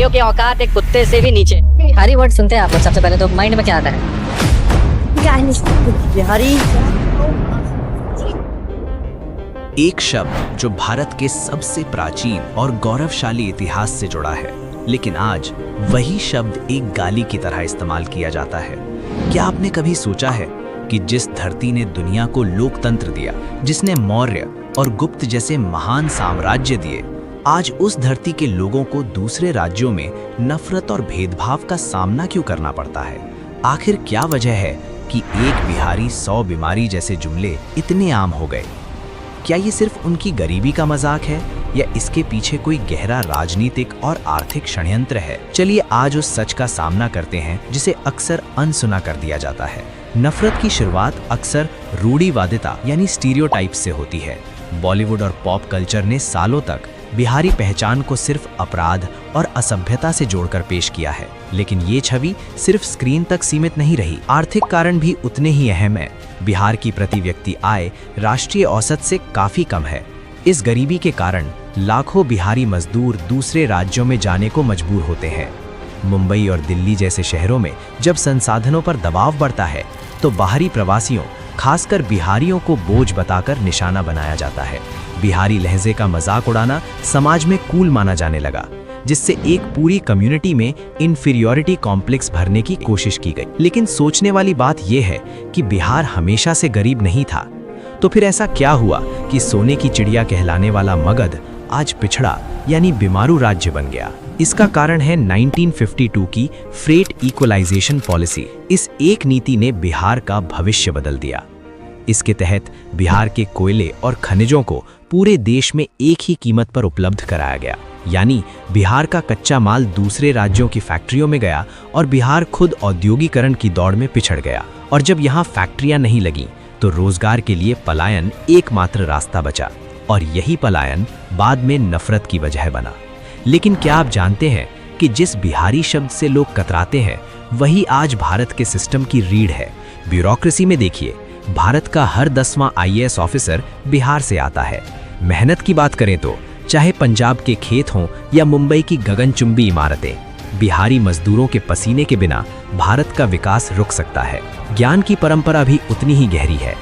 बिहारियों की औकात एक कुत्ते से भी नीचे। बिहारी वर्ड सुनते हैं आप लोग, सबसे पहले तो माइंड में क्या आता है? बिहारी एक शब्द जो भारत के सबसे प्राचीन और गौरवशाली इतिहास से जुड़ा है, लेकिन आज वही शब्द एक गाली की तरह इस्तेमाल किया जाता है। क्या आपने कभी सोचा है कि जिस धरती ने दुनिया को लोकतंत्र दिया, जिसने मौर्य और गुप्त जैसे महान साम्राज्य दिए, आज उस धरती के लोगों को दूसरे राज्यों में नफरत और भेदभाव का सामना क्यों करना पड़ता है? आखिर क्या वजह है कि एक बिहारी 100 बीमारी जैसे जुमले इतने आम हो गए? क्या ये सिर्फ उनकी गरीबी का मजाक है या इसके पीछे कोई गहरा राजनीतिक और आर्थिक षड्यंत्र है? चलिए आज उस सच का सामना करते हैं जिसे अक्सर अनसुना कर दिया जाता है। नफरत की शुरुआत अक्सर रूढ़िवादिता यानी स्टीरियोटाइप से होती है। बॉलीवुड और पॉप कल्चर ने सालों तक बिहारी पहचान को सिर्फ अपराध और असभ्यता से जोड़कर पेश किया है, लेकिन ये छवि सिर्फ स्क्रीन तक सीमित नहीं रही। आर्थिक कारण भी उतने ही अहम है। बिहार की प्रति व्यक्ति आय राष्ट्रीय औसत से काफी कम है। इस गरीबी के कारण लाखों बिहारी मजदूर दूसरे राज्यों में जाने को मजबूर होते हैं। मुंबई और दिल्ली जैसे शहरों में जब संसाधनों पर दबाव बढ़ता है तो बाहरी प्रवासियों, खासकर बिहारियों को बोझ बताकर निशाना बनाया जाता है। बिहारी लहजे का मजाक उड़ाना समाज में कूल माना जाने लगा, जिससे एक पूरी कम्युनिटी में इन्फीरियॉरिटी कॉम्प्लेक्स भरने की कोशिश की गई। लेकिन सोचने वाली बात यह है कि बिहार हमेशा से गरीब नहीं था। तो फिर ऐसा क्या हुआ कि सोने की चिड़िया कहलाने वाला मगध आज पिछड़ा यानी बीमारू राज्य बन गया? इसका कारण है 1952 की फ्रेट इक्वलाइजेशन पॉलिसी। इस एक नीति ने बिहार का भविष्य बदल दिया। इसके तहत बिहार के कोयले और खनिजों को पूरे देश में एक ही कीमत पर उपलब्ध कराया गया, यानी बिहार का कच्चा माल दूसरे राज्यों की फैक्ट्रियों में गया और बिहार खुद औद्योगिकरण की दौड़ में पिछड़ गया। और जब यहाँ फैक्ट्रियां नहीं लगीं तो रोजगार के लिए पलायन एकमात्र रास्ता बचा, और यही पलायन बाद में नफरत की वजह बना। लेकिन क्या आप जानते हैं कि जिस बिहारी शब्द से लोग कतराते हैं वही आज भारत के सिस्टम की रीढ़ है? ब्यूरोक्रेसी में देखिए, भारत का हर 10वां IAS ऑफिसर बिहार से आता है। मेहनत की बात करें तो चाहे पंजाब के खेत हों या मुंबई की गगनचुंबी इमारतें, बिहारी मजदूरों के पसीने के बिना भारत का विकास रुक सकता है। ज्ञान की परंपरा भी उतनी ही गहरी है।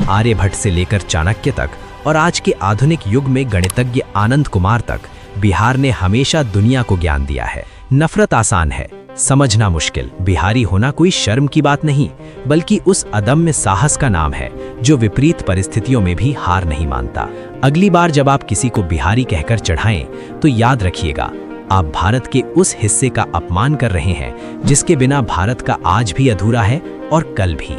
आर्यभट्ट से लेकर चाणक्य तक और आज के आधुनिक युग में गणितज्ञ आनंद कुमार तक बिहार ने हमेशा दुनिया को ज्ञान दिया है। नफरत आसान है, समझना मुश्किल। बिहारी होना कोई शर्म की बात नहीं, बल्कि उस अदम्य साहस का नाम है जो विपरीत परिस्थितियों में भी हार नहीं मानता। अगली बार जब आप किसी को बिहारी कहकर चढ़ाएं तो याद रखिएगा, आप भारत के उस हिस्से का अपमान कर रहे हैं जिसके बिना भारत का आज भी अधूरा है और कल भी।